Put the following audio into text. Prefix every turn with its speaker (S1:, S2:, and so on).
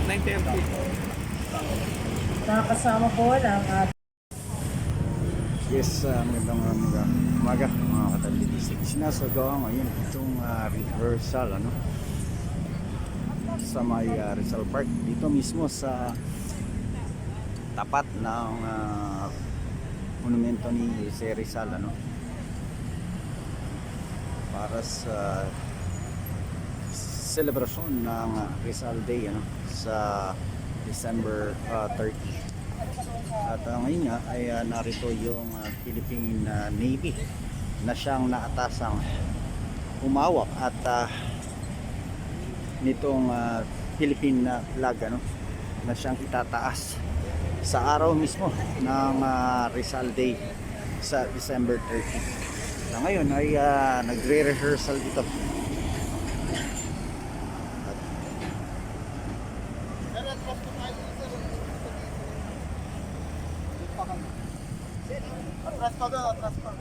S1: 9:30.
S2: Nakakasama po ng
S3: Yes, magandang umaga mga katalitisik. Sinasagawa ngayon itong rehearsal sa may Rizal Park dito mismo sa tapat ng monumento ni Jose Rizal para sa selebrasyon ng Rizal Day sa December 30. At ngayon nga ay narito yung Philippine Navy na siyang naatasang umawak at nitong Philippine flag na siyang itataas sa araw mismo ng Rizal Day sa December 30. Na ngayon ay nagre-rehearsal dito.
S4: Atras pa doon, atras pa.